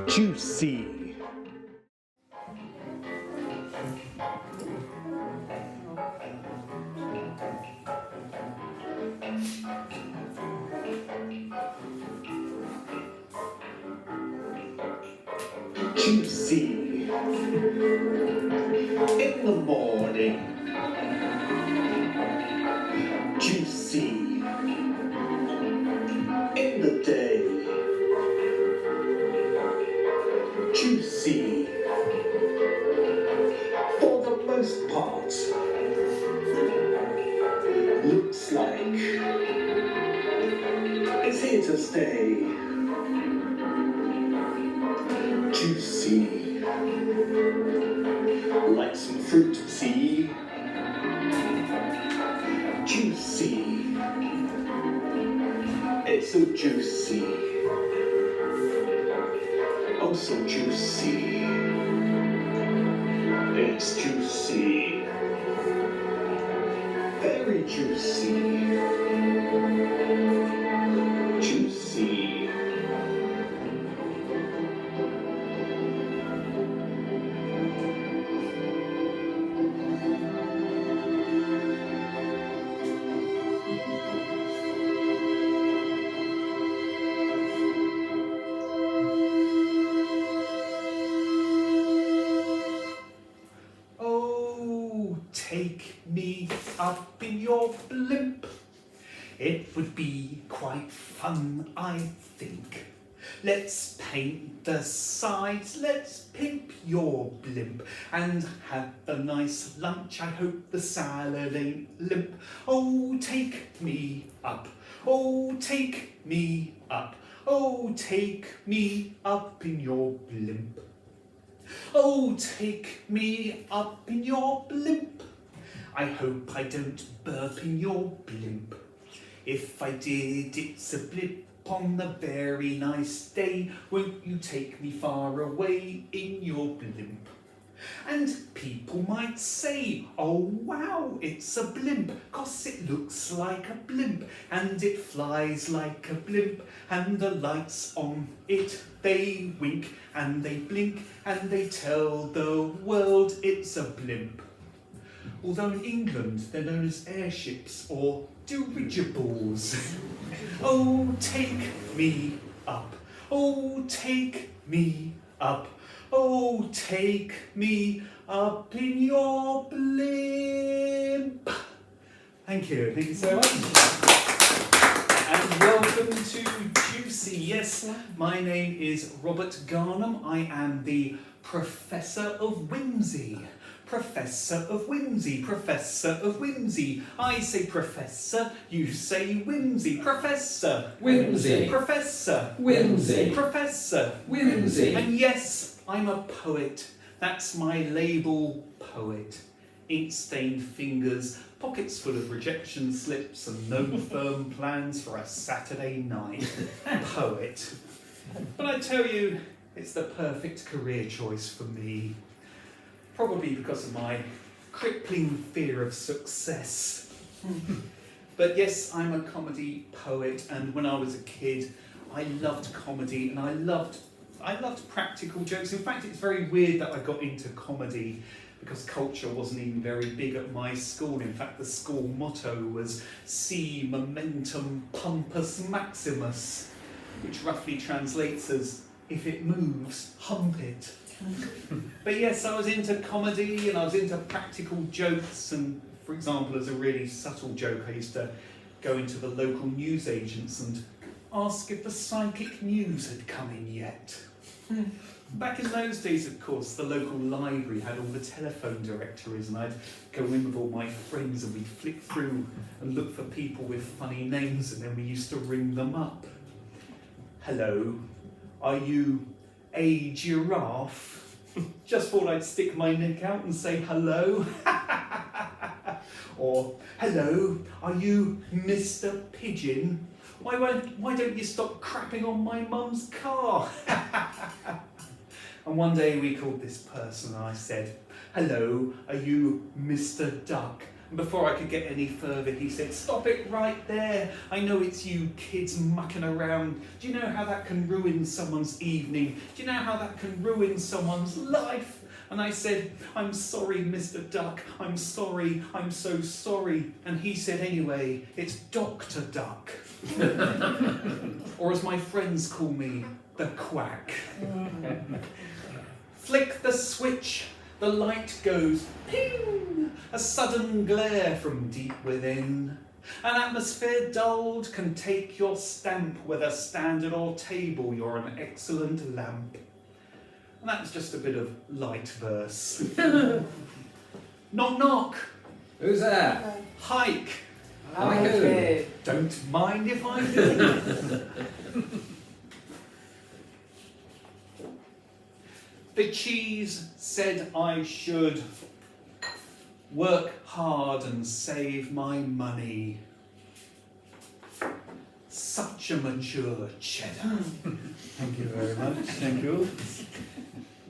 Juicy. Juicy. In the morning. Juicy. In the day. Juicy. For the most part. Looks like it's here to stay. Juicy. Like some fruit, see? Juicy. It's so juicy. Oh, so juicy. It's juicy. Very juicy. Juicy. Take me up in your blimp. It would be quite fun, I think. Let's paint the sides, let's pimp your blimp and have a nice lunch. I hope the salad ain't limp. Oh, take me up. Oh, take me up. Oh, take me up in your blimp. Oh, take me up in your blimp. I hope I don't burp in your blimp. If I did, it's a blip on the very nice day. Won't you take me far away in your blimp? And people might say, oh wow, it's a blimp, 'cause it looks like a blimp, and it flies like a blimp, and the lights on it, they wink, and they blink, and they tell the world it's a blimp. Although in England they're known as airships or dirigibles. Oh, take me up. Oh, take me up. Oh, take me up in your blimp. Thank you so much. And welcome to Juicy. Yes, my name is Robert Garnham. I am the Professor of Whimsy. Professor of Whimsy, Professor of Whimsy. I say Professor, you say Whimsy. Professor Whimsy. Professor Whimsy. Professor Whimsy. And yes, I'm a poet. That's my label, poet. Ink-stained fingers, pockets full of rejection slips and no firm plans for a Saturday night. Poet. But I tell you, it's the perfect career choice for me. Probably because of my crippling fear of success. But yes, I'm a comedy poet, and when I was a kid, I loved comedy and I loved practical jokes. In fact, it's very weird that I got into comedy because culture wasn't even very big at my school. In fact, the school motto was Si Momentum Pumpus Maximus, which roughly translates as if it moves, hump it. But yes, I was into comedy and I was into practical jokes, and for example, as a really subtle joke, I used to go into the local newsagents and ask if the psychic news had come in yet. Back in those days, of course, the local library had all the telephone directories, and I'd go in with all my friends and we'd flick through and look for people with funny names, and then we used to ring them up. Hello, are you a giraffe? Just thought I'd stick my neck out and say hello. Or, hello, are you Mr. Pigeon? Why don't you stop crapping on my mum's car? And one day we called this person and I said, hello, are you Mr. Duck? And before I could get any further, he said, "Stop it right there. I know it's you kids mucking around. Do you know how that can ruin someone's evening? Do you know how that can ruin someone's life?" And I said, "I'm sorry, Mr. Duck. I'm sorry. I'm so sorry." And he said, "Anyway, it's Dr. Duck." Or as my friends call me, the Quack. Flick the switch. The light goes ping, a sudden glare from deep within. An atmosphere dulled can take your stamp, whether standard or table, you're an excellent lamp. And that's just a bit of light verse. Knock knock. Who's there? Hike. Hi. Don't mind if I do. The cheese said I should work hard and save my money. Such a mature cheddar. Thank you very much. Thank you.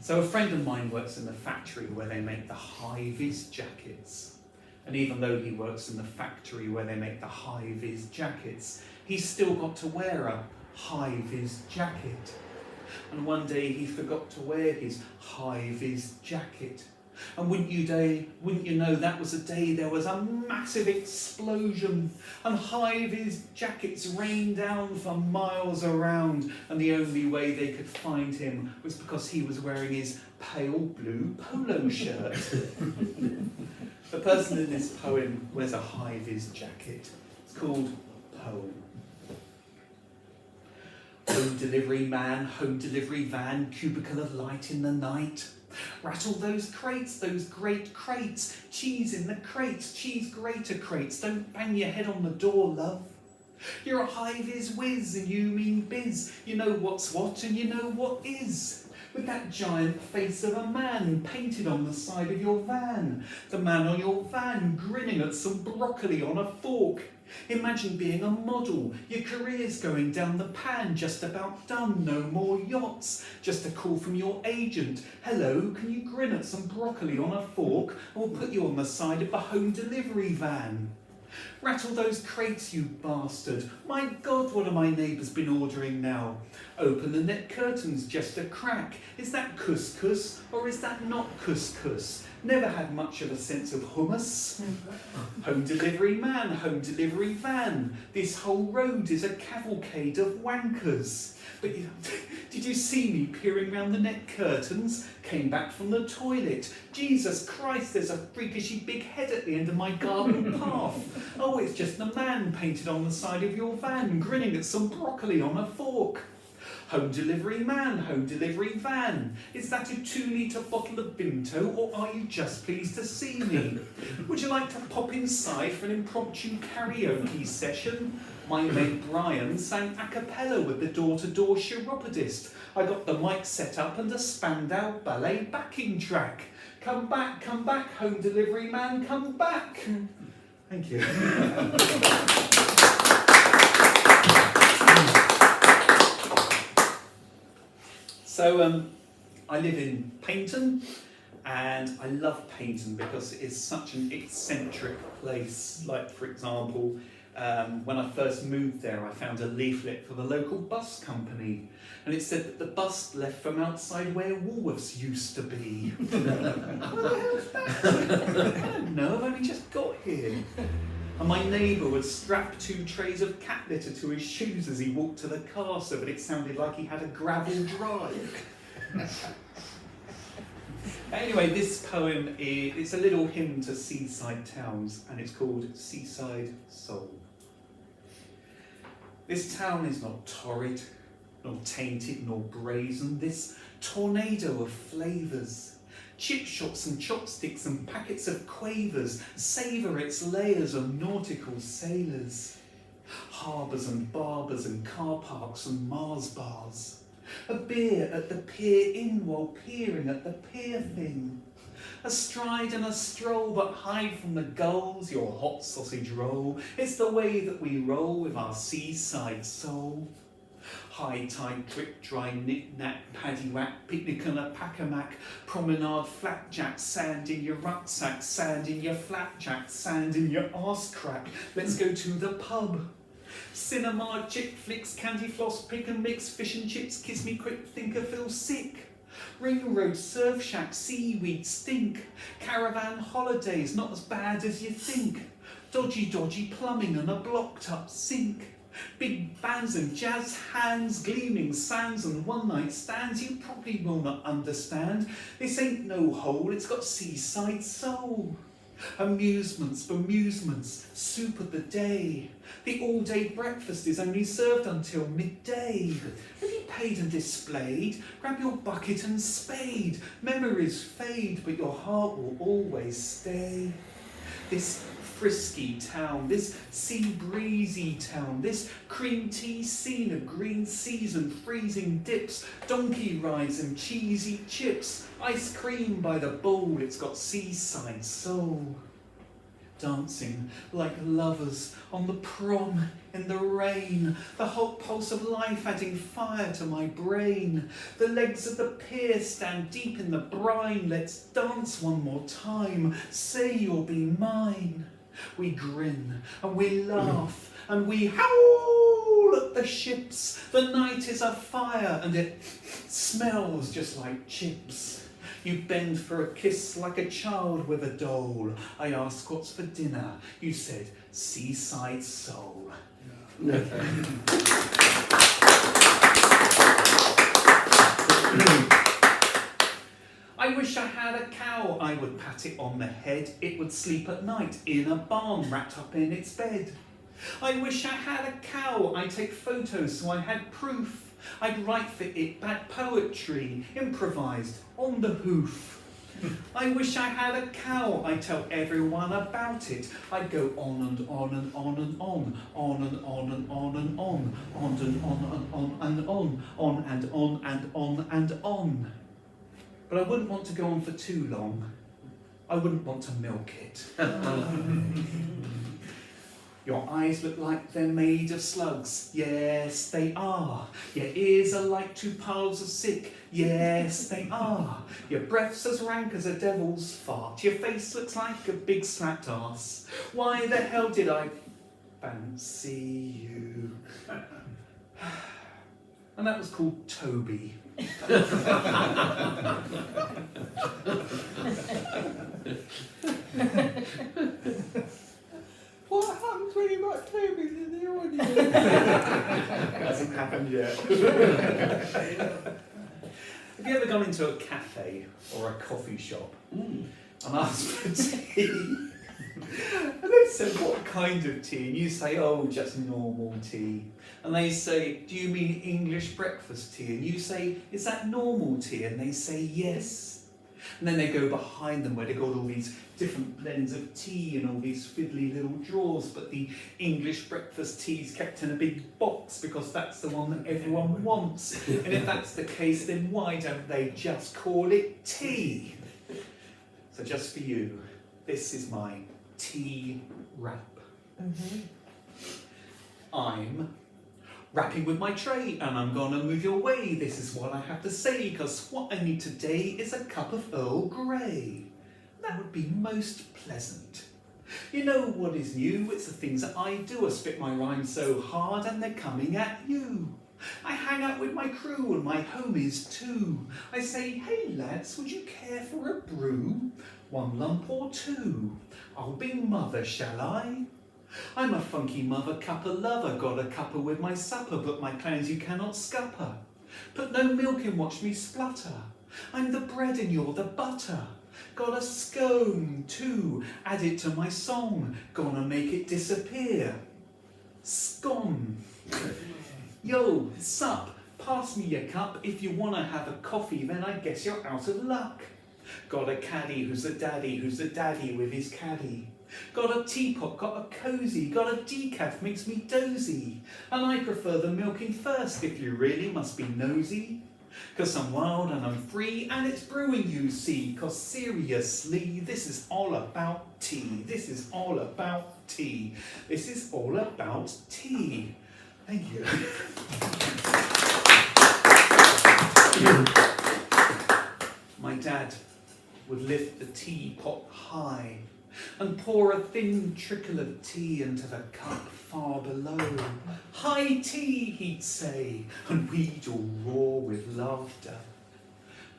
So a friend of mine works in the factory where they make the high-vis jackets. And even though he works in the factory where they make the high-vis jackets, he's still got to wear a high-vis jacket. And one day he forgot to wear his high-vis jacket. And wouldn't you know, that was a day there was a massive explosion and high-vis jackets rained down for miles around, and the only way they could find him was because he was wearing his pale blue polo shirt. The person in this poem wears a high-vis jacket. It's called Poem. Home delivery man, home delivery van, cubicle of light in the night. Rattle those crates, those great crates. Cheese in the crates, cheese grater crates. Don't bang your head on the door, love. You're a high-vis whiz and you mean biz. You know what's what and you know what is. With that giant face of a man painted on the side of your van. The man on your van grinning at some broccoli on a fork. Imagine being a model, your career's going down the pan, just about done, no more yachts. Just a call from your agent. Hello, can you grin at some broccoli on a fork? Or we'll put you on the side of a home delivery van. Rattle those crates, you bastard. My God, what have my neighbours been ordering now? Open the net curtains just a crack. Is that couscous or is that not couscous? Never had much of a sense of hummus. Home delivery man, home delivery van. This whole road is a cavalcade of wankers. But did you see me peering round the net curtains? Came back from the toilet. Jesus Christ, there's a freakishly big head at the end of my garden path. Oh, it's just a man painted on the side of your van, grinning at some broccoli on a fork. Home delivery man, home delivery van. Is that a 2-litre bottle of Vimto, or are you just pleased to see me? Would you like to pop inside for an impromptu karaoke session? My mate Brian sang a cappella with the door-to-door chiropodist. I got the mic set up and a Spandau ballet backing track. Come back, home delivery man, come back. Thank you. So I live in Paynton, and I love Paynton because it is such an eccentric place. Like, for example, when I first moved there, I found a leaflet for the local bus company, and it said that the bus left from outside where Woolworths used to be. What the hell's that? I don't know, I've only just got here. And my neighbour would strap 2 trays of cat litter to his shoes as he walked to the car so that it sounded like he had a gravel drive. Anyway, this poem it's a little hymn to seaside towns, and it's called Seaside Soul. This town is not torrid, nor tainted, nor brazen, this tornado of flavours. Chip shops and chopsticks and packets of quavers savour its layers of nautical sailors. Harbours and barbers and car parks and Mars bars. A beer at the Pier Inn while peering at the pier thing. A stride and a stroll, but hide from the gulls, your hot sausage roll. It's the way that we roll with our seaside soul. High tide, quick dry, knick-knack, paddy-whack, picnic and a pack-a-mac, promenade, flapjack, sand in your rucksack, sand in your flapjack, sand in your arse crack. Let's go to the pub. Cinema, chick flicks, candy floss, pick and mix, fish and chips, kiss me quick, think I feel sick. Ring road, surf shack, seaweed, stink. Caravan holidays, not as bad as you think. Dodgy plumbing and a blocked up sink. Big bands and jazz hands, gleaming sands and one night stands you probably will not understand. This ain't no hole, it's got seaside soul. Amusements, bemusements, soup of the day. The all-day breakfast is only served until midday. Have you paid and displayed? Grab your bucket and spade. Memories fade, but your heart will always stay. This frisky town, this sea breezy town, this cream tea scene of green seas and freezing dips, donkey rides and cheesy chips, ice cream by the bowl, it's got seaside soul. Dancing like lovers on the prom in the rain, the hot pulse of life adding fire to my brain. The legs of the pier stand deep in the brine, let's dance one more time, say you'll be mine. We grin and we laugh and we howl at the ships. The night is afire and it smells just like chips. You bend for a kiss like a child with a doll. I ask what's for dinner. You said seaside soul. I wish I had a cow, I would pat it on the head. It would sleep at night in a barn wrapped up in its bed. I wish I had a cow, I'd take photos so I had proof. I'd write for it bad poetry, improvised on the hoof. I wish I had a cow, I'd tell everyone about it. I'd go on and on and on and on, on and on and on and on, on and on and on and on and on and on. But I wouldn't want to go on for too long. I wouldn't want to milk it. Your eyes look like they're made of slugs. Yes, they are. Your ears are like two piles of sick. Yes, they are. Your breath's as rank as a devil's fart. Your face looks like a big slapped arse. Why the hell did I fancy you? And that was called Toby. What happens when you've got Toby's in the audience? Hasn't happened yet. Have you ever gone into a cafe or a coffee shop and asked for tea? And they said, what kind of tea? And you say, oh, just normal tea. And they say, do you mean English breakfast tea? And you say, is that normal tea? And they say, yes. And then they go behind them where they've got all these different blends of tea and all these fiddly little drawers, but the English breakfast tea is kept in a big box because that's the one that everyone wants. And if that's the case, then why don't they just call it tea? So just for you, this is my tea wrap. I'm rapping with my tray and I'm gonna move your way. This is what I have to say, because what I need today is a cup of Earl Grey. That would be most pleasant. You know what is new? It's the things that I do. I spit my rhymes so hard and they're coming at you. I hang out with my crew and my homies too. I say, hey lads, would you care for a brew? 1 lump or 2? I'll be mother, shall I? I'm a funky mother cuppa lover, got a cuppa with my supper, but my plans you cannot scupper. Put no milk in, watch me splutter. I'm the bread and you're the butter. Got a scone too, add it to my song, gonna make it disappear. Scone. Yo, sup, pass me your cup. If you wanna have a coffee, then I guess you're out of luck. Got a caddy who's the daddy with his caddy. Got a teapot, got a cosy, got a decaf, makes me dozy. And I prefer the milking first, if you really must be nosy. 'Cause I'm wild and I'm free, and it's brewing you see. 'Cause seriously, this is all about tea. This is all about tea. This is all about tea. Thank you. My dad would lift the teapot high and pour a thin trickle of tea into the cup far below. High tea, he'd say, and we'd all roar with laughter.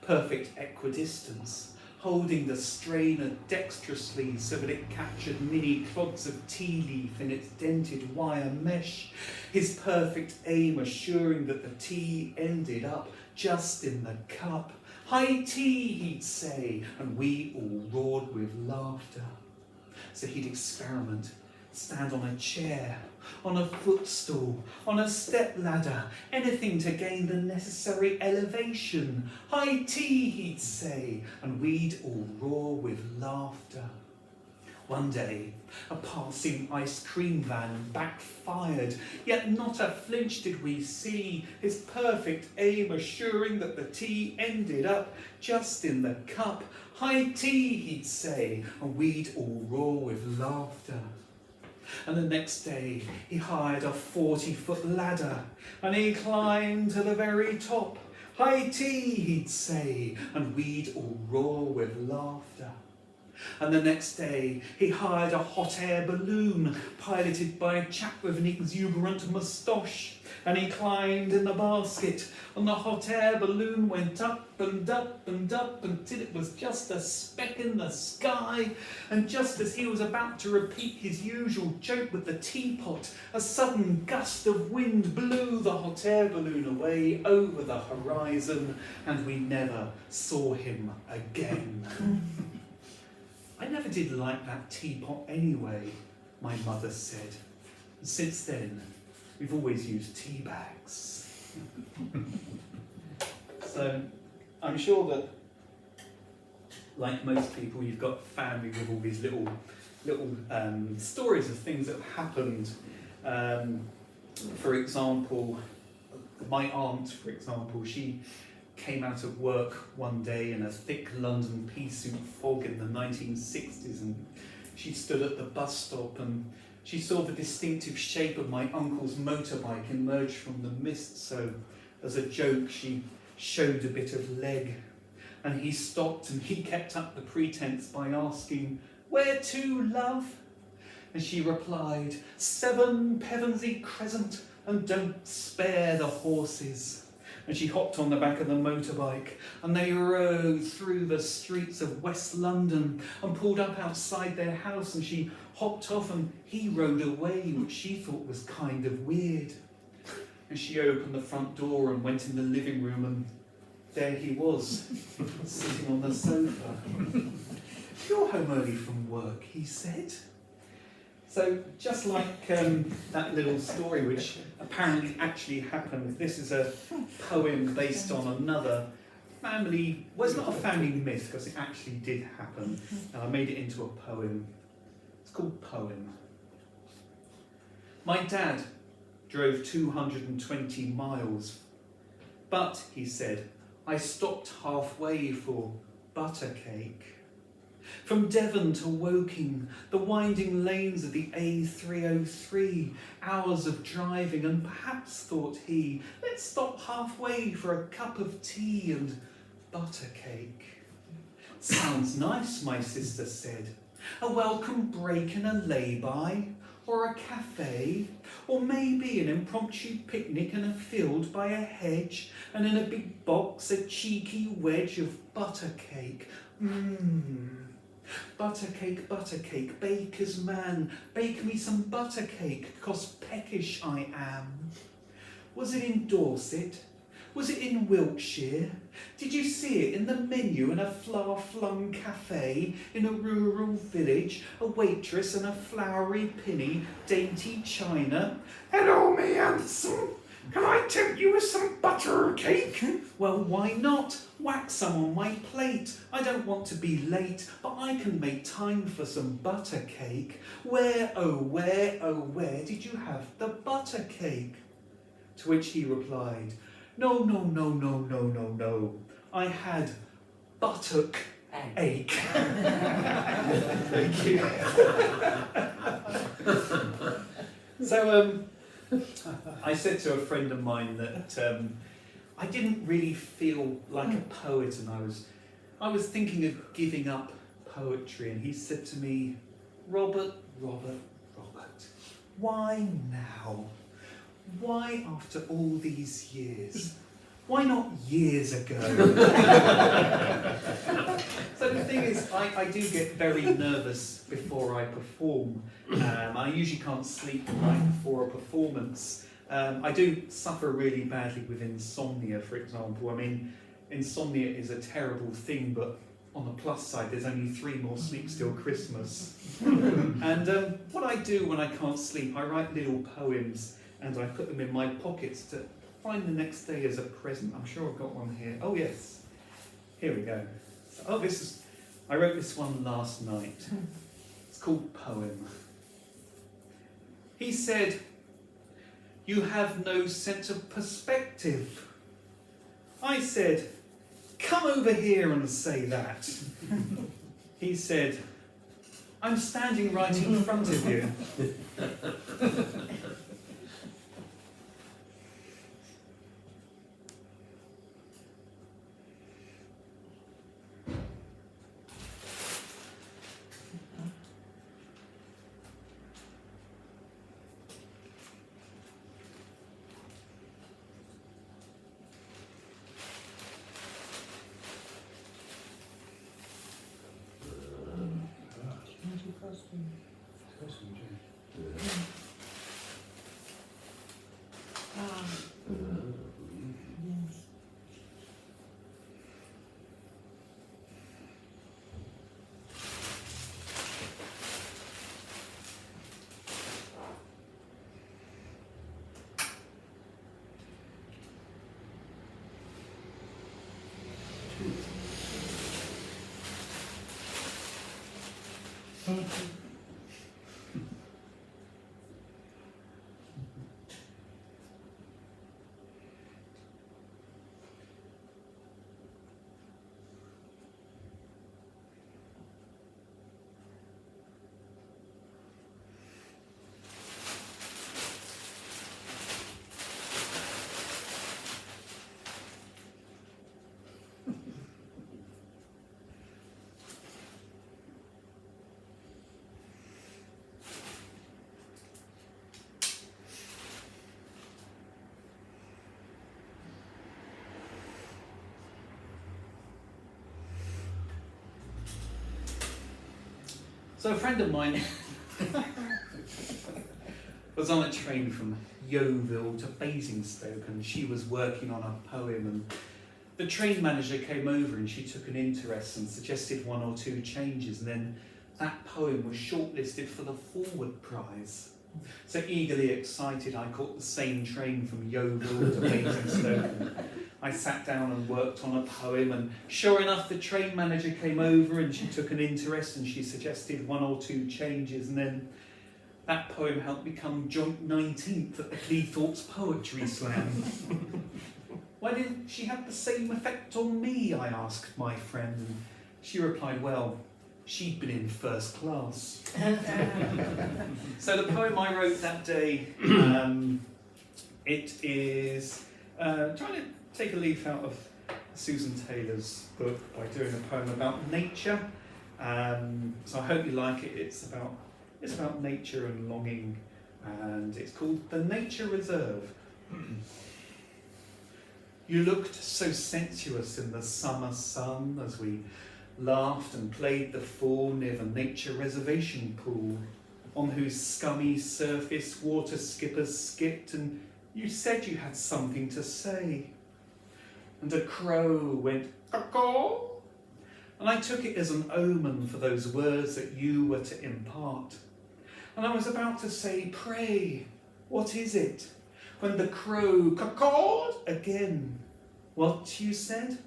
Perfect equidistance, holding the strainer dexterously so that it captured mini clods of tea leaf in its dented wire mesh, his perfect aim assuring that the tea ended up just in the cup. High tea, he'd say, and we all roared with laughter. So he'd experiment, stand on a chair, on a footstool, on a step ladder, anything to gain the necessary elevation. High tea, he'd say, and we'd all roar with laughter. One day, a passing ice cream van backfired, yet not a flinch did we see, his perfect aim assuring that the tea ended up just in the cup. High tea, he'd say, and we'd all roar with laughter. And the next day, he hired a 40-foot ladder, and he climbed to the very top. High tea, he'd say, and we'd all roar with laughter. And the next day, he hired a hot air balloon, piloted by a chap with an exuberant moustache, and he climbed in the basket, and the hot air balloon went up and up and up until it was just a speck in the sky. And just as he was about to repeat his usual joke with the teapot, a sudden gust of wind blew the hot air balloon away over the horizon, and we never saw him again. I never did like that teapot anyway, my mother said. And since then, we've always used tea bags. So, I'm sure that, like most people, you've got family with all these little stories of things that have happened. For example, my aunt, for example, she came out of work one day in a thick London pea soup fog in the 1960s, and she stood at the bus stop and she saw the distinctive shape of my uncle's motorbike emerge from the mist, so as a joke she showed a bit of leg, and he stopped and he kept up the pretense by asking, "Where to, love?" And she replied, "7 Pevensey Crescent, and don't spare the horses." And she hopped on the back of the motorbike, and they rode through the streets of West London and pulled up outside their house, and she hopped off and he rode away, which she thought was kind of weird. And she opened the front door and went in the living room, and there he was, sitting on the sofa. "You're home early from work," he said. So, just like that little story, which apparently actually happened, this is a poem based on another family, well, it's not a family myth, because it actually did happen, and I made it into a poem. It's called Poem. My dad drove 220 miles, but, he said, I stopped halfway for butter cake. From Devon to Woking, the winding lanes of the A303, hours of driving, and perhaps, thought he, let's stop halfway for a cup of tea and butter cake. Sounds nice, my sister said. A welcome break in a lay-by, or a cafe, or maybe an impromptu picnic in a field by a hedge, and in a big box a cheeky wedge of butter cake. Butter cake, baker's man, bake me some butter cake, 'cause peckish I am. Was it in Dorset? Was it in Wiltshire? Did you see it in the menu in a far-flung cafe in a rural village, a waitress and a flowery pinny, dainty china? "Hello, me handsome, can I tempt you with some butter cake?" "Well, why not? Whack some on my plate. I don't want to be late, but I can make time for some butter cake. Where, oh where did you have the butter cake?" To which he replied, No. I had buttock ache. Thank you. So, I said to a friend of mine that I didn't really feel like a poet, and I was thinking of giving up poetry, and he said to me, Robert, why now? Why after all these years? Why not years ago? So the thing is, I do get very nervous before I perform. I usually can't sleep the night before a performance. I do suffer really badly with insomnia, for example. I mean, insomnia is a terrible thing, but on the plus side, there's only 3 more sleeps till Christmas. And what I do when I can't sleep, I write little poems and I put them in my pockets to find the next day as a present. I'm sure I've got one here. Oh yes, here we go. So, I wrote this one last night. It's called Poem. He said, "You have no sense of perspective." I said, "Come over here and say that." He said, "I'm standing right in front of you." So a friend of mine was on a train from Yeovil to Basingstoke, and she was working on a poem, and the train manager came over and she took an interest and suggested 1 or 2 changes, and then that poem was shortlisted for the forward prize. So eagerly excited, I caught the same train from Yeovil to Basingstoke. I sat down and worked on a poem, and sure enough, the train manager came over and she took an interest and she suggested 1 or 2 changes, and then that poem helped become joint 19th at the Cleethorpes Poetry Slam. Why didn't she have the same effect on me? I asked my friend, and she replied, well, she'd been in first class. So the poem I wrote that day, it is trying to take a leaf out of Susan Taylor's book by doing a poem about nature. So I hope you like it. It's about nature and longing, and it's called The Nature Reserve. You looked so sensuous in the summer sun as we laughed and played the fool near the nature reservation pool, on whose scummy surface water skippers skipped, and you said you had something to say. And a crow went caw, and I took it as an omen for those words that you were to impart. And I was about to say, pray, what is it? When the crow cawed again. What, you said?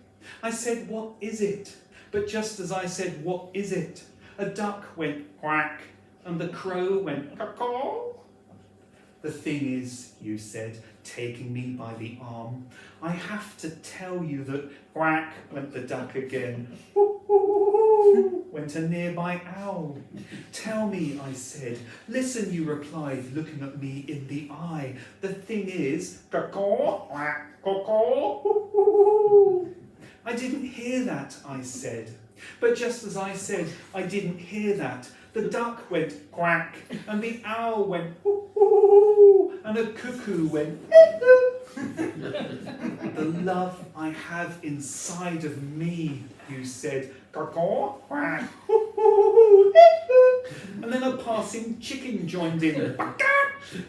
I said, what is it? But just as I said, what is it? A duck went quack, and the crow went caw. The thing is, you said, taking me by the arm, I have to tell you that quack went the duck again. hoo, went a nearby owl. Tell me, I said. Listen, you replied, looking at me in the eye. The thing is, caw-caw, quack, caw-caw, hoo. I didn't hear that, I said. But just as I said, I didn't hear that, the duck went quack, and the owl went hoo, and a cuckoo went The love I have inside of me, you said, caw-caw, quack, and then a passing chicken joined in.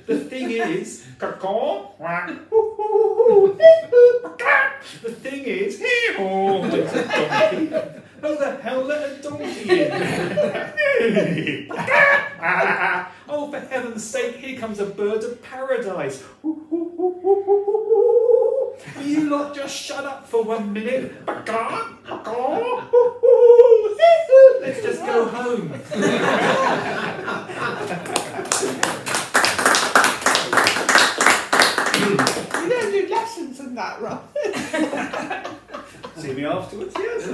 The thing is, caw-caw, quack, the thing is, oh, there's a donkey. Oh, the hell, let a donkey in. Oh, for heaven's sake, here comes a bird of paradise. Will you lot just shut up for 1 minute? Let's just go home. You don't do lessons and that, right? See me afterwards, yes.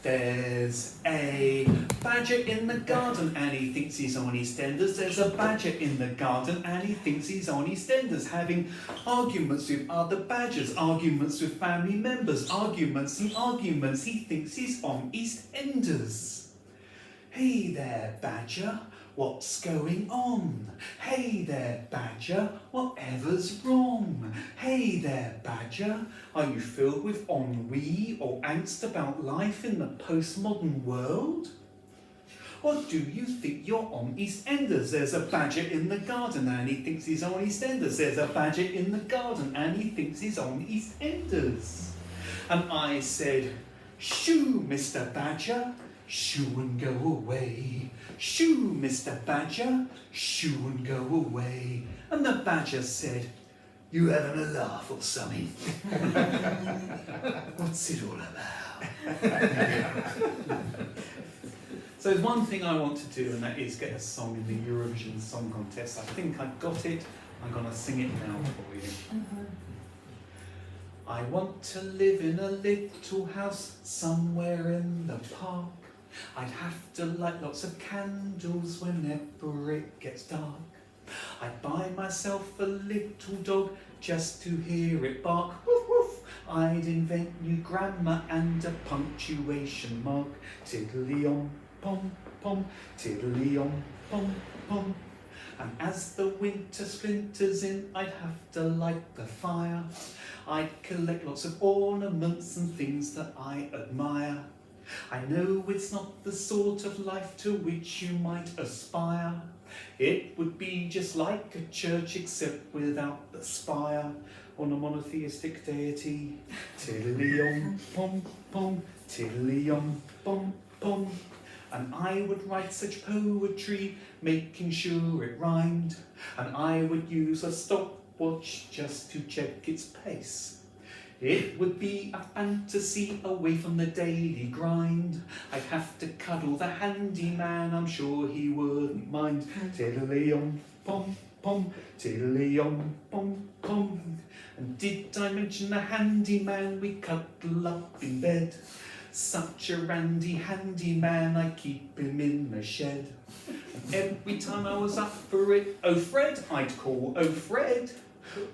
There's a badger in the garden and he thinks he's on EastEnders. There's a badger in the garden and he thinks he's on EastEnders, having arguments with other badgers, arguments with family members, arguments and arguments. He thinks he's on EastEnders. Hey there, badger. What's going on? Hey there, badger, whatever's wrong? Hey there, badger, are you filled with ennui or angst about life in the postmodern world? Or do you think you're on EastEnders? There's a badger in the garden and he thinks he's on EastEnders. There's a badger in the garden and he thinks he's on EastEnders. And I said, shoo, Mr. Badger, shoo and go away. Shoo, Mr. Badger, shoo and go away. And the badger said, you having a laugh or something? What's it all about? So there's one thing I want to do, and that is get a song in the Eurovision Song Contest. I think I've got it. I'm going to sing it now for you. I want to live in a little house somewhere in the park. I'd have to light lots of candles whenever it gets dark. I'd buy myself a little dog just to hear it bark. Woof woof. I'd invent new grammar and a punctuation mark. Tiddly-om, pom pom, tiddly-om, pom pom. And as the winter splinters in, I'd have to light the fire. I'd collect lots of ornaments and things that I admire. I know it's not the sort of life to which you might aspire. It would be just like a church except without the spire on a monotheistic deity. Tiddly-om, pom pom, tiddly-om, pom pom. And I would write such poetry, making sure it rhymed. And I would use a stopwatch just to check its pace. It would be a fantasy away from the daily grind. I'd have to cuddle the handyman, I'm sure he wouldn't mind. Tiddly-om, pom pom, tiddly-om, pom pom. And did I mention the handyman? We cuddle up in bed. Such a randy handyman, I keep him in the shed. And every time I was up for it, oh Fred, I'd call, oh Fred.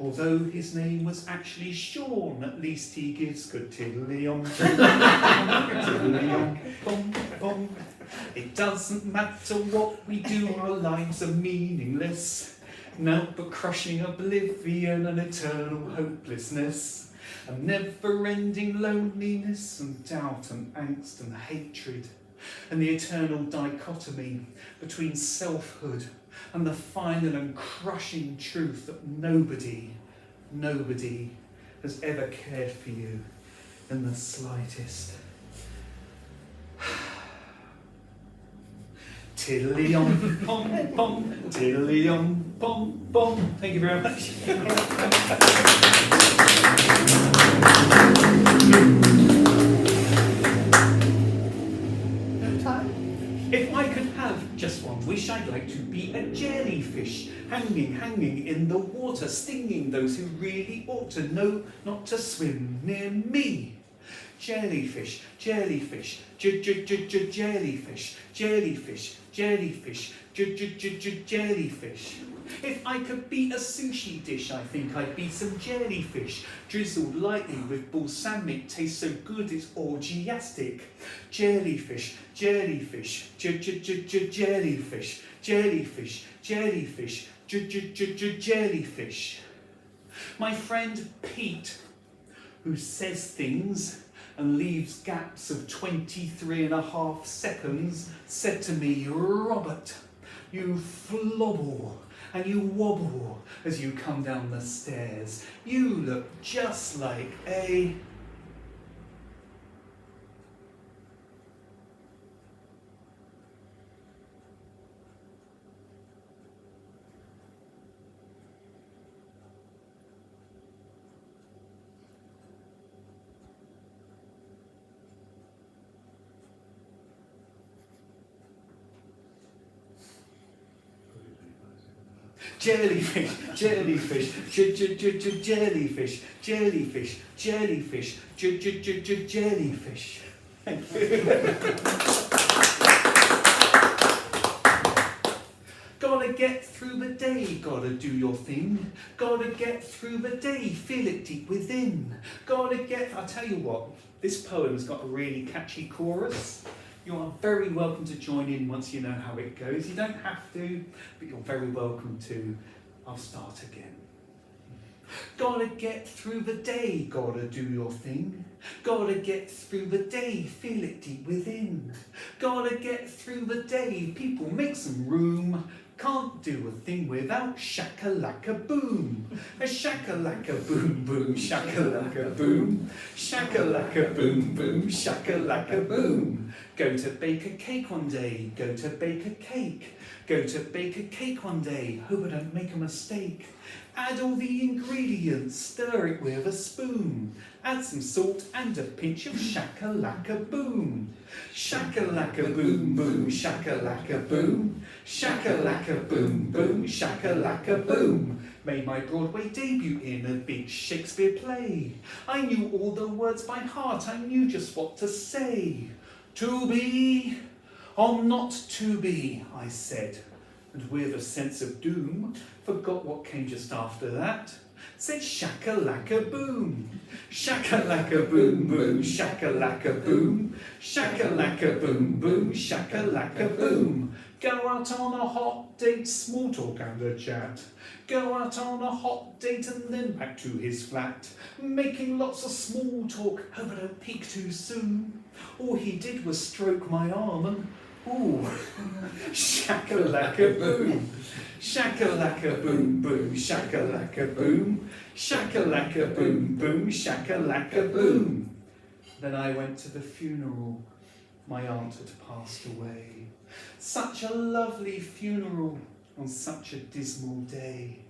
Although his name was actually Sean, at least he gives good tiddly-om, tiddly-om, bom, bom. It doesn't matter what we do, our lives are meaningless. Now but crushing oblivion and eternal hopelessness. A never-ending loneliness and doubt and angst and hatred. And the eternal dichotomy between selfhood and the final and crushing truth that nobody has ever cared for you in the slightest. Tiddly-om, pom pom, tiddly-om, pom pom. Thank you very much. If I could have just one wish, I'd like to be a jellyfish, hanging in the water, stinging those who really ought to know not to swim near me. jellyfish, jellyfish, jellyfish, jellyfish, jellyfish, jellyfish. If I could be a sushi dish, I think I'd be some jellyfish, drizzled lightly with balsamic, tastes so good it's orgiastic. Jellyfish, jellyfish, jellyfish, jellyfish, jellyfish, jellyfish. My friend Pete, who says things and leaves gaps of 23.5 seconds, said to me, Robert, you flobble and you wobble as you come down the stairs. You look just like a... jellyfish, jellyfish, jellyfish, jellyfish, jellyfish, jellyfish. Gotta get through the day, gotta do your thing. Gotta get through the day, feel it deep within. Gotta get... I'll tell you what, this poem's got a really catchy chorus. You are very welcome to join in once you know how it goes. You don't have to, but you're very welcome to. I'll start again. Gotta get through the day, gotta do your thing. Gotta get through the day, feel it deep within. Gotta get through the day, people make some room. Can't do a thing without shakalaka boom. A shakalaka boom boom, shakalaka boom. Shakalaka boom boom, shakalaka boom. Go to bake a cake one day, go to bake a cake. Go to bake a cake one day, hope I don't make a mistake. Add all the ingredients, stir it with a spoon. Add some salt and a pinch of shakalaka boom. Shakalaka boom boom, shakalaka boom. Shakalaka boom boom, shakalaka boom. Made my Broadway debut in a big Shakespeare play. I knew all the words by heart, I knew just what to say. To be, or not to be, I said, and with a sense of doom, forgot what came just after that. Said shakalaka boom, shakalaka boom boom, shakalaka boom, shakalaka boom boom, shakalaka boom. Go out on a hot date, small talk and a chat. Go out on a hot date and then back to his flat. Making lots of small talk, hope I don't peak too soon. All he did was stroke my arm and, ooh, shakalaka boom. Shakalaka boom boom, shakalaka boom. Shakalaka boom boom, shakalaka boom. Then I went to the funeral. My aunt had passed away. Such a lovely funeral on such a dismal day.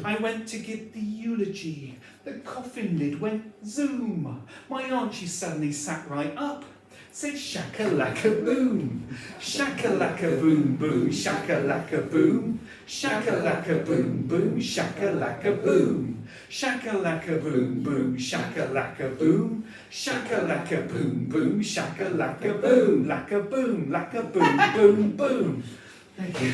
I went to give the eulogy. The coffin lid went zoom. My aunt, she suddenly sat right up. Said shakalaka boom. Shakalaka boom boom, shakalaka boom. Shakalaka boom boom, shakalaka boom. Shakalaka boom boom, shakalaka boom. Shakalaka boom boom, shakalaka boom. Laka boom, laka boom boom boom. Thank you.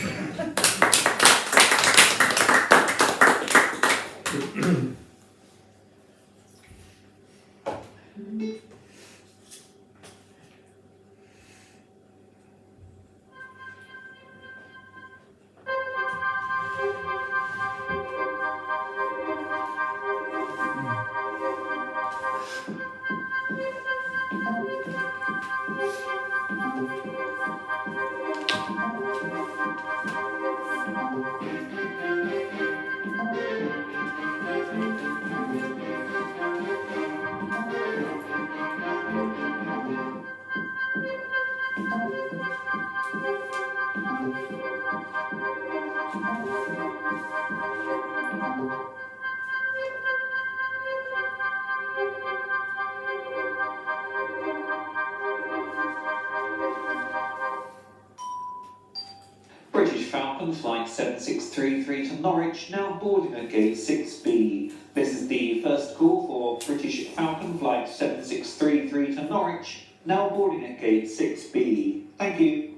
British Falcon Flight 7633 to Norwich, now boarding at Gate 6B. This is the first call for British Falcon Flight 7633 to Norwich. Norwich, now boarding at gate 6B. Thank you.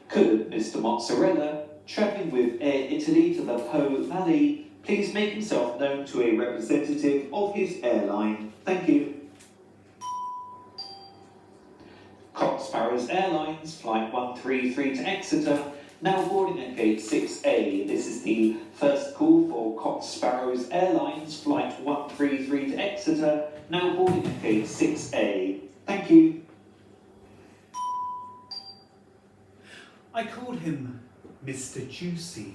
Could Mr. Mozzarella, travelling with Air Italy to the Po Valley, please make himself known to a representative of his airline? Thank you. Cock Sparrows Airlines, Flight 133 to Exeter, now boarding at gate 6A. This is the first call for Cock Sparrows Airlines, Flight 133 to Exeter, now boarding at gate 6A. Thank you. I called him Mr. Juicy.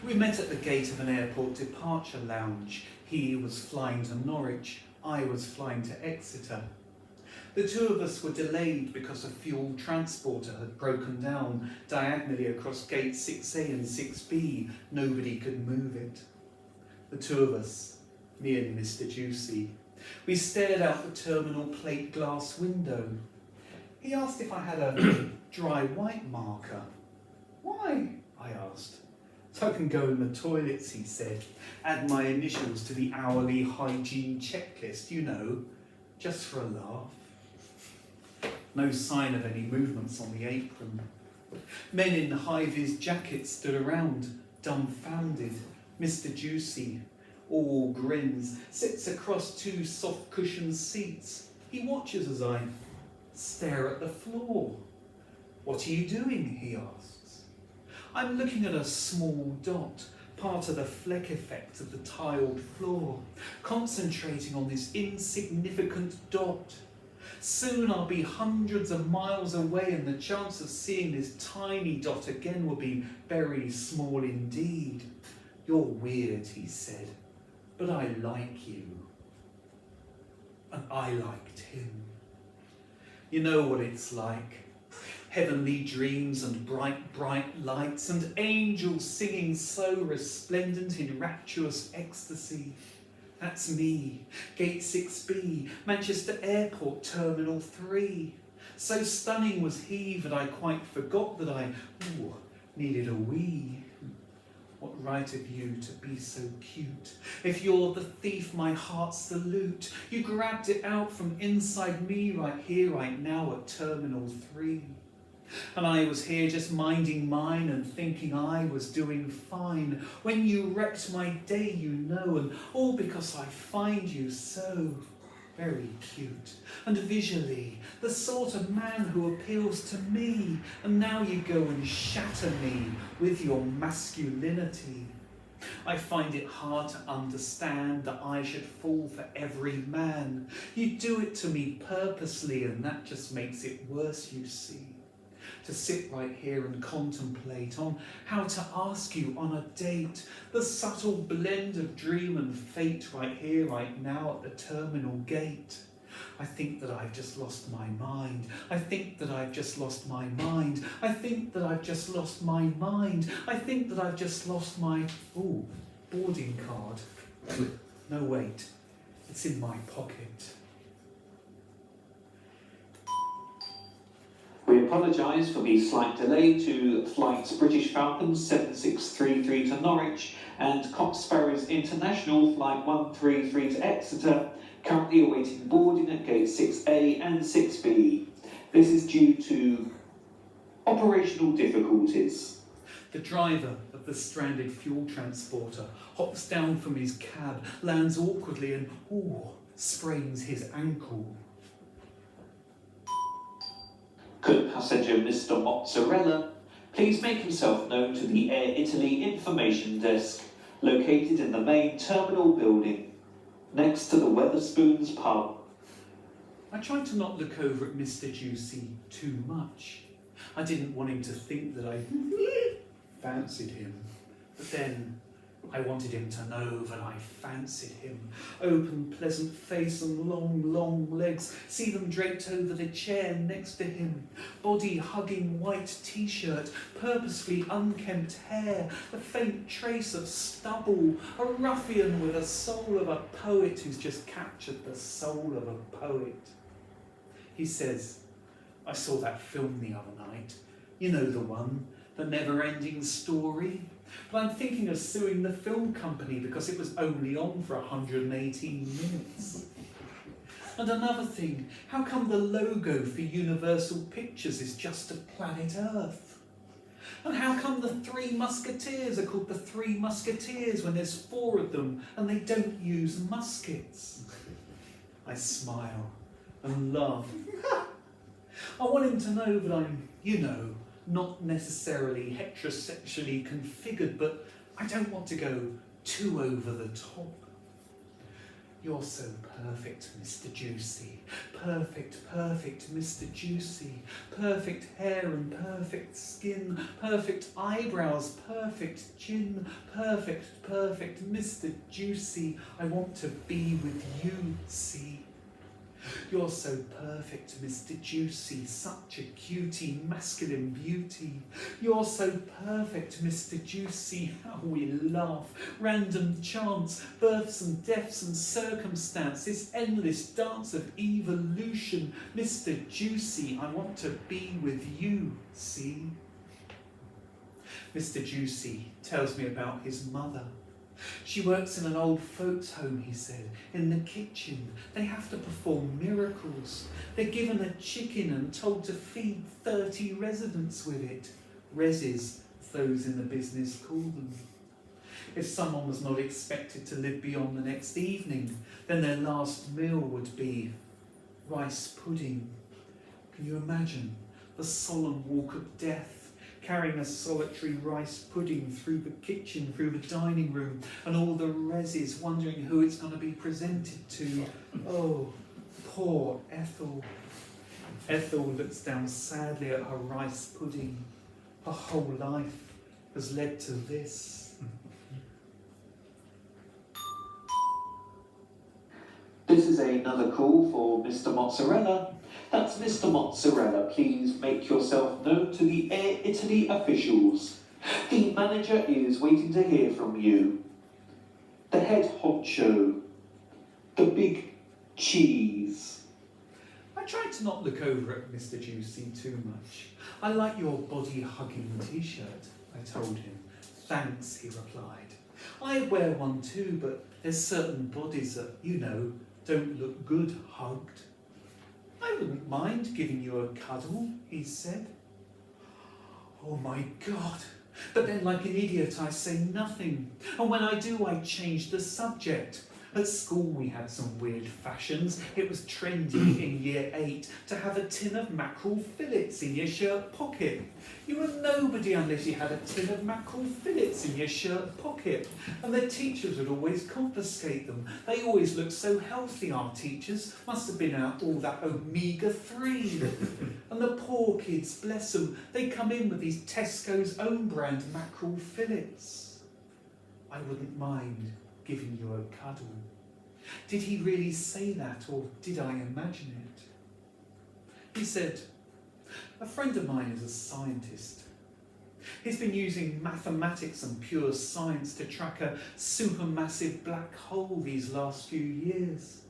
We met at the gate of an airport departure lounge. He was flying to Norwich, I was flying to Exeter. The two of us were delayed because a fuel transporter had broken down diagonally across gate 6A and 6B. Nobody could move it. The two of us, me and Mr. Juicy, we stared out the terminal plate glass window. He asked if I had a dry white marker. Why? I asked. So I can go in the toilets, he said. Add my initials to the hourly hygiene checklist, you know, just for a laugh. No sign of any movements on the apron. Men in high-vis jackets stood around, dumbfounded. Mr. Juicy, all grins, sits across two soft-cushioned seats. He watches as I stare at the floor. What are you doing? He asks. I'm looking at a small dot, part of the fleck effect of the tiled floor, concentrating on this insignificant dot. Soon I'll be hundreds of miles away and the chance of seeing this tiny dot again will be very small indeed. You're weird, he said, but I like you. And I liked him. You know what it's like. Heavenly dreams and bright, bright lights and angels singing so resplendent in rapturous ecstasy. That's me, Gate 6B, Manchester Airport, Terminal 3. So stunning was he that I quite forgot that I needed a wee. What right of you to be so cute? If you're the thief, my heart's the loot. You grabbed it out from inside me right here, right now at Terminal 3. And I was here just minding mine and thinking I was doing fine when you wrecked my day, you know, and all because I find you so very cute and visually the sort of man who appeals to me, and now you go and shatter me with your masculinity. I find it hard to understand that I should fall for every man. You do it to me purposely, and that just makes it worse, you see. To sit right here and contemplate on how to ask you on a date, the subtle blend of dream and fate right here, right now at the terminal gate. I think that I've just lost my mind. I think that I've just lost my mind. I think that I've just lost my mind. I think that I've just lost my, boarding card. No, wait, it's in my pocket. We apologise for the slight delay to flights British Falcon 7633 to Norwich and Cock Sparrows International Flight 133 to Exeter, currently awaiting boarding at gate 6A and 6B. This is due to operational difficulties. The driver of the stranded fuel transporter hops down from his cab, lands awkwardly and, sprains his ankle. Could passenger Mr. Mozzarella please make himself known to the Air Italy information desk, located in the main terminal building, next to the Wetherspoons pub? I tried to not look over at Mr. Juicy too much. I didn't want him to think that I fancied him, but then I wanted him to know that I fancied him. Open, pleasant face and long, long legs. See them draped over the chair next to him. Body hugging white t-shirt, purposefully unkempt hair, a faint trace of stubble. A ruffian with the soul of a poet who's just captured the soul of a poet. He says, I saw that film the other night. You know the one, The Never-Ending Story. But I'm thinking of suing the film company because it was only on for 118 minutes. And another thing, how come the logo for Universal Pictures is just of planet Earth? And how come the Three Musketeers are called the Three Musketeers when there's 4 of them and they don't use muskets? I smile and laugh. I want him to know that I'm, not necessarily heterosexually configured, but I don't want to go too over the top. You're so perfect, Mr. Juicy. Perfect, perfect, Mr. Juicy. Perfect hair and perfect skin. Perfect eyebrows, perfect chin. Perfect, perfect, Mr. Juicy. I want to be with you, see. You're so perfect, Mr. Juicy, such a cutie, masculine beauty. You're so perfect, Mr. Juicy, how we laugh. Random chance, births and deaths and circumstance, this endless dance of evolution. Mr. Juicy, I want to be with you, see. Mr. Juicy tells me about his mother. She works in an old folks' home, he said, in the kitchen. They have to perform miracles. They're given a chicken and told to feed 30 residents with it. Reses, as those in the business call them. If someone was not expected to live beyond the next evening, then their last meal would be rice pudding. Can you imagine the solemn walk of death? Carrying a solitary rice pudding through the kitchen, through the dining room, and all the reses wondering who it's going to be presented to. Oh, poor Ethel. Ethel looks down sadly at her rice pudding. Her whole life has led to this. This is another call for Mr. Mozzarella. That's Mr. Mozzarella. Please make yourself known to the Air Italy officials. The manager is waiting to hear from you. The head honcho. The big cheese. I tried to not look over at Mr. Juicy too much. I like your body-hugging t-shirt, I told him. Thanks, he replied. I wear one too, but there's certain bodies that, don't look good hugged. I wouldn't mind giving you a cuddle, he said. Oh my God. But then like an idiot I say nothing. And when I do, I change the subject. At school we had some weird fashions. It was trendy in year 8 to have a tin of mackerel fillets in your shirt pocket. You were nobody unless you had a tin of mackerel fillets in your shirt pocket. And the teachers would always confiscate them. They always looked so healthy, our teachers. Must have been out all that omega-3. And the poor kids, bless them, they come in with these Tesco's own brand mackerel fillets. I wouldn't mind giving you a cuddle. Did he really say that, or did I imagine it? He said, a friend of mine is a scientist. He's been using mathematics and pure science to track a supermassive black hole these last few years.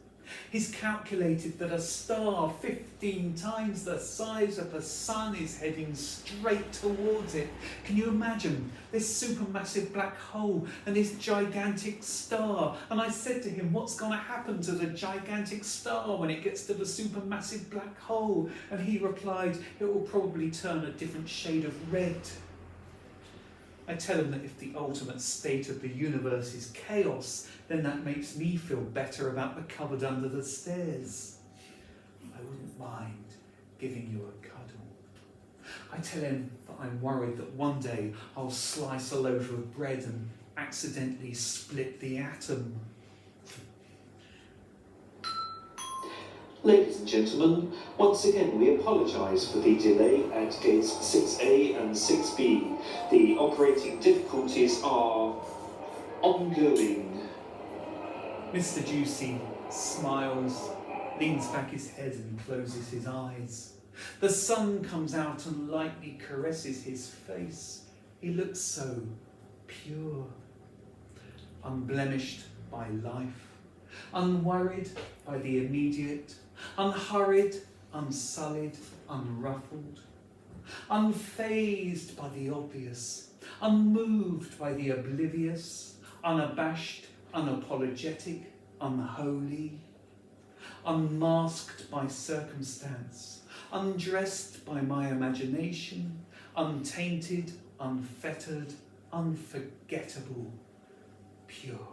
He's calculated that a star 15 times the size of the sun is heading straight towards it. Can you imagine this supermassive black hole and this gigantic star? And I said to him, what's going to happen to the gigantic star when it gets to the supermassive black hole? And he replied, it will probably turn a different shade of red. I tell him that if the ultimate state of the universe is chaos, then that makes me feel better about the cupboard under the stairs. I wouldn't mind giving you a cuddle. I tell him that I'm worried that one day I'll slice a loaf of bread and accidentally split the atom. Ladies and gentlemen, once again we apologise for the delay at gates 6A and 6B. The operating difficulties are ongoing. Mr. Juicy smiles, leans back his head and closes his eyes. The sun comes out and lightly caresses his face. He looks so pure, unblemished by life, unworried by the immediate, unhurried, unsullied, unruffled, unfazed by the obvious, unmoved by the oblivious, unabashed, unapologetic, unholy, unmasked by circumstance, undressed by my imagination, untainted, unfettered, unforgettable, pure.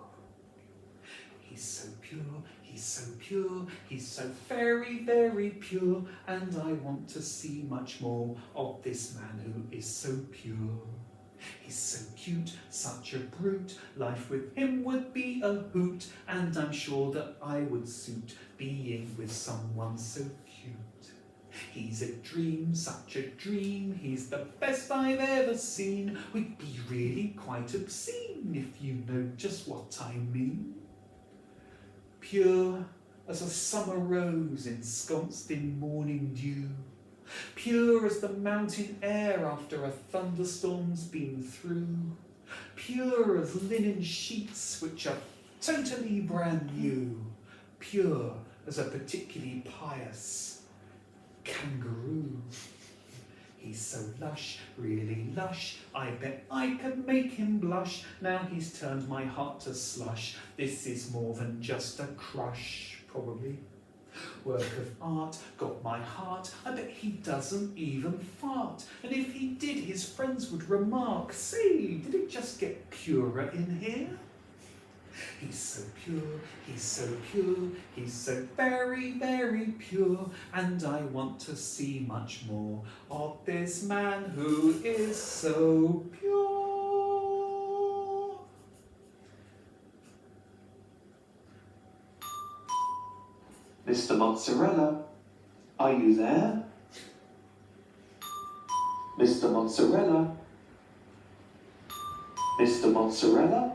He's so pure, he's so pure, he's so very, very pure, and I want to see much more of this man who is so pure. He's so cute, such a brute, life with him would be a hoot, and I'm sure that I would suit being with someone so cute. He's a dream, such a dream, he's the best I've ever seen. We'd be really quite obscene if you know just what I mean. Pure as a summer rose ensconced in morning dew, pure as the mountain air after a thunderstorm's been through, pure as linen sheets which are totally brand new, pure as a particularly pious kangaroo. He's so lush, really lush, I bet I could make him blush. Now he's turned my heart to slush. This is more than just a crush, probably. Work of art, got my heart, I bet he doesn't even fart. And if he did, his friends would remark, say, did it just get purer in here? He's so pure, he's so pure, he's so very, very pure, and I want to see much more of this man who is so pure. Mr. Mozzarella, are you there? Mr. Mozzarella? Mr. Mozzarella?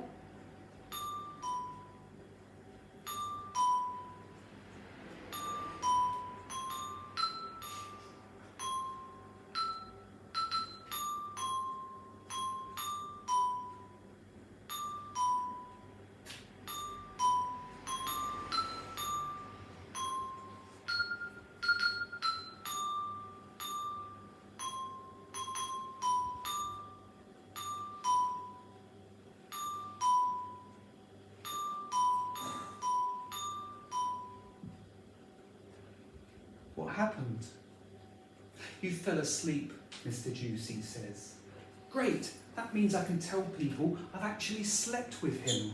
What happened? You fell asleep, Mr. Juicy says. Great, that means I can tell people I've actually slept with him.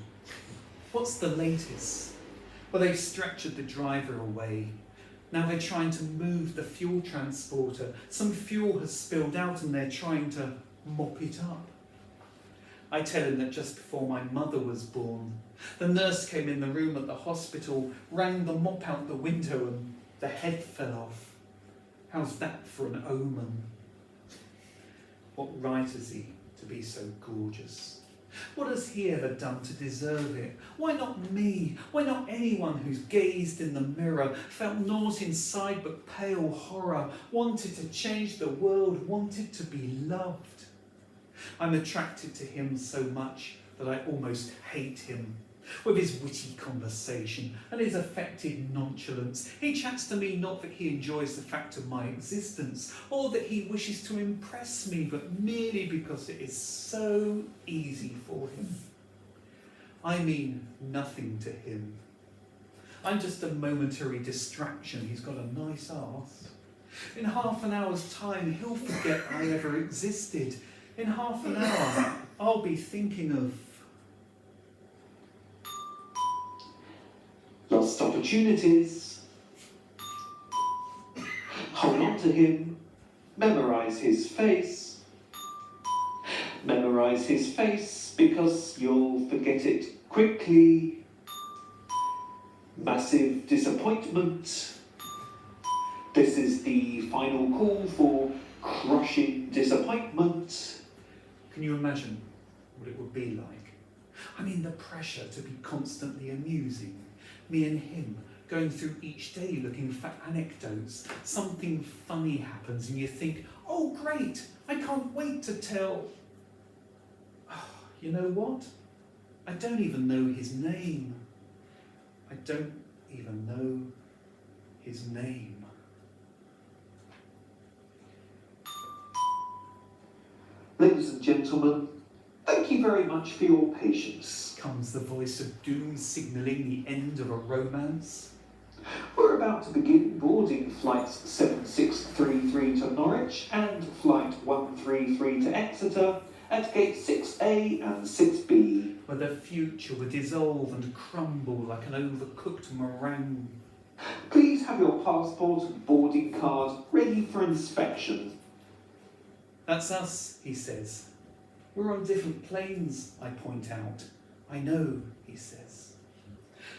What's the latest? Well, they've stretchered the driver away. Now they're trying to move the fuel transporter. Some fuel has spilled out and they're trying to mop it up. I tell him that just before my mother was born, the nurse came in the room at the hospital, rang the mop out the window and the head fell off. How's that for an omen? What right has he to be so gorgeous? What has he ever done to deserve it? Why not me? Why not anyone who's gazed in the mirror, felt naught inside but pale horror, wanted to change the world, wanted to be loved? I'm attracted to him so much that I almost hate him. With his witty conversation and his affected nonchalance, he chats to me not that he enjoys the fact of my existence or that he wishes to impress me, but merely because it is so easy for him. I mean nothing to him. I'm just a momentary distraction. He's got a nice arse. In half an hour's time, he'll forget I ever existed. In half an hour, I'll be thinking of Lost opportunities. Hold on to him. Memorise his face. Memorise his face because you'll forget it quickly. Massive disappointment. This is the final call for crushing disappointment. Can you imagine what it would be like? I mean, the pressure to be constantly amusing. Me and him going through each day looking for anecdotes. Something funny happens and you think, oh great, I can't wait to tell. Oh, you know what? I don't even know his name. I don't even know his name. Ladies and gentlemen, thank you very much for your patience. Comes the voice of doom signalling the end of a romance. We're about to begin boarding flights 7633 to Norwich and flight 133 to Exeter at gate 6A and 6B. Where the future would dissolve and crumble like an overcooked meringue. Please have your passport and boarding card ready for inspection. That's us, he says. We're on different planes, I point out. I know, he says.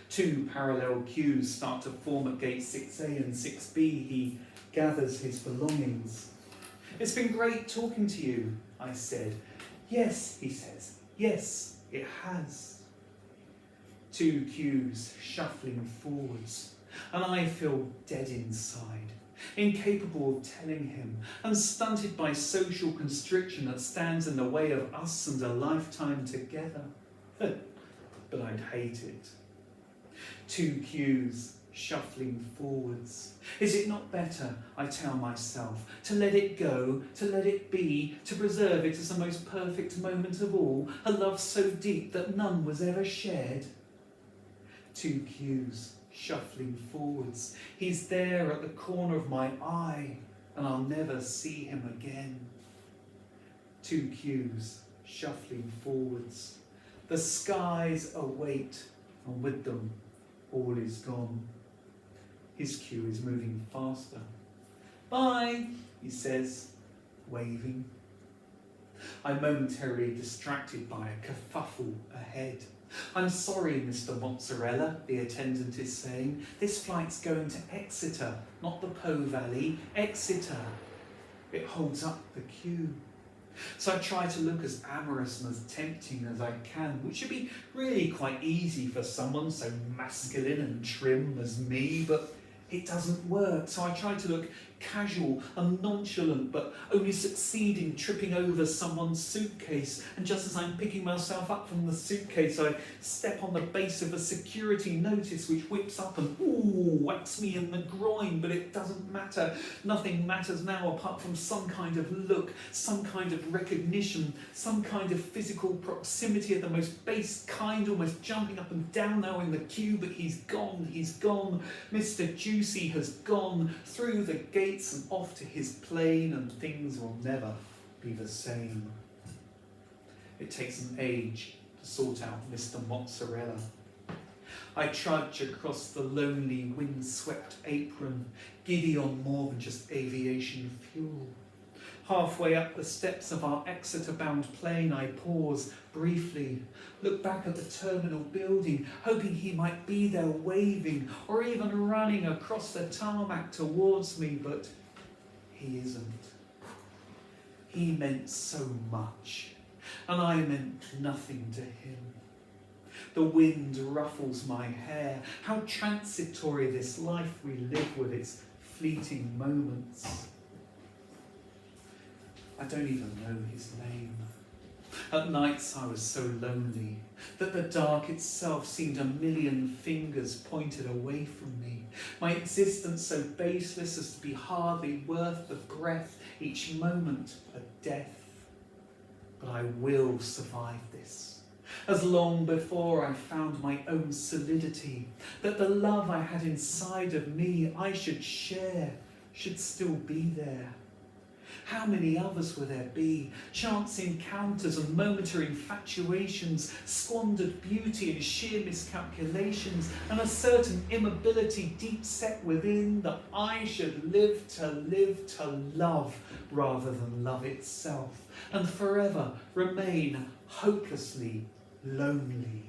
2 parallel queues start to form at gate 6A and 6B. He gathers his belongings. It's been great talking to you, I said. Yes, he says. Yes, it has. 2 queues shuffling forwards, and I feel dead inside, incapable of telling him, and stunted by social constriction that stands in the way of us and a lifetime together. But I'd hate it. 2 queues shuffling forwards. Is it not better, I tell myself, to let it go, to let it be, to preserve it as the most perfect moment of all, a love so deep that none was ever shared? 2 queues shuffling forwards. He's there at the corner of my eye, and I'll never see him again. 2 queues shuffling forwards. The skies await, and with them all is gone. His queue is moving faster. Bye, he says, waving. I'm momentarily distracted by a kerfuffle ahead. I'm sorry, Mr. Mozzarella, the attendant is saying. This flight's going to Exeter, not the Po Valley, Exeter. It holds up the queue. So I try to look as amorous and as tempting as I can, which should be really quite easy for someone so masculine and trim as me, but it doesn't work. So I try to look casual and nonchalant, but only succeed in tripping over someone's suitcase. And just as I'm picking myself up from the suitcase, I step on the base of a security notice which whips up and whacks me in the groin, but it doesn't matter. Nothing matters now apart from some kind of look, some kind of recognition, some kind of physical proximity of the most base kind, almost jumping up and down now in the queue, but he's gone, he's gone. Mr. Juicy has gone through the gates and off to his plane, and things will never be the same. It takes an age to sort out Mr. Mozzarella. I trudge across the lonely, wind-swept apron, giddy on more than just aviation fuel. Halfway up the steps of our Exeter-bound plane, I pause briefly, look back at the terminal building, hoping he might be there waving or even running across the tarmac towards me, but he isn't. He meant so much, and I meant nothing to him. The wind ruffles my hair. How transitory this life we live with its fleeting moments. I don't even know his name. At nights I was so lonely that the dark itself seemed a million fingers pointed away from me. My existence so baseless as to be hardly worth the breath, each moment a death. But I will survive this. As long before I found my own solidity, that the love I had inside of me I should share, should still be there. How many others will there be? Chance encounters and momentary infatuations, squandered beauty and sheer miscalculations, and a certain immobility deep set within that I should live to love rather than love itself, and forever remain hopelessly lonely.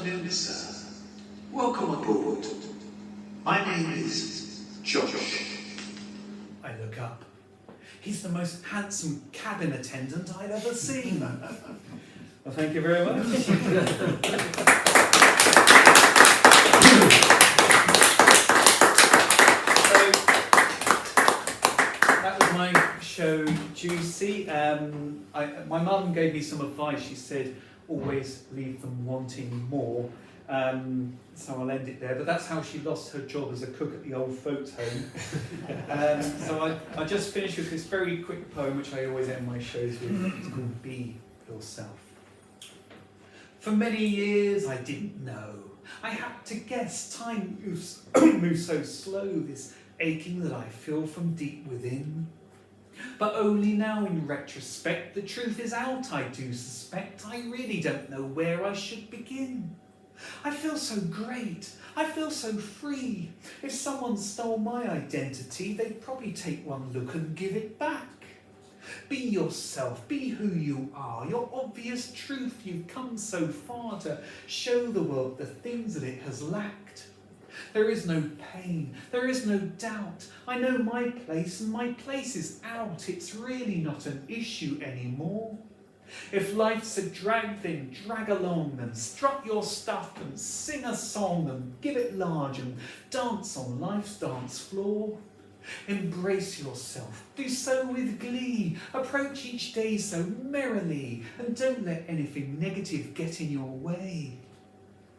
afternoon, sir. Welcome aboard. My name is Josh. I look up. He's the most handsome cabin attendant I'd ever seen. Well, thank you very much. That was my show, Juicy. My mum gave me some advice. She said, always leave them wanting more. So I'll end it there. But that's how she lost her job as a cook at the old folks' home. So I just finished with this very quick poem, which I always end my shows with. It's called Be Yourself. For many years I didn't know. I had to guess. Time moves so slow, this aching that I feel from deep within. But only now in retrospect, the truth is out, I do suspect. I really don't know where I should begin. I feel so great, I feel so free. If someone stole my identity, they'd probably take one look and give it back. Be yourself, be who you are, your obvious truth. You've come so far to show the world the things that it has lacked. There is no pain, there is no doubt. I know my place and my place is out. It's really not an issue anymore. If life's a drag, then drag along and strut your stuff and sing a song and give it large and dance on life's dance floor. Embrace yourself, do so with glee, approach each day so merrily, and don't let anything negative get in your way.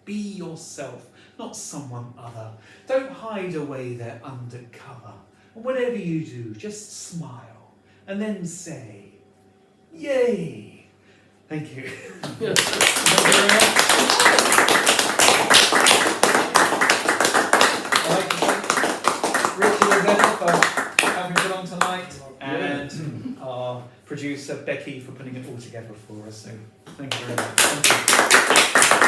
Be yourself, not someone other. Don't hide away there undercover. And whatever you do, just smile and then say, yay. Thank you. Thank you very much. I'd like to thank Richard and Emma for having been on tonight, and our producer Becky for putting it all together for us. So thank you very much. Thank you.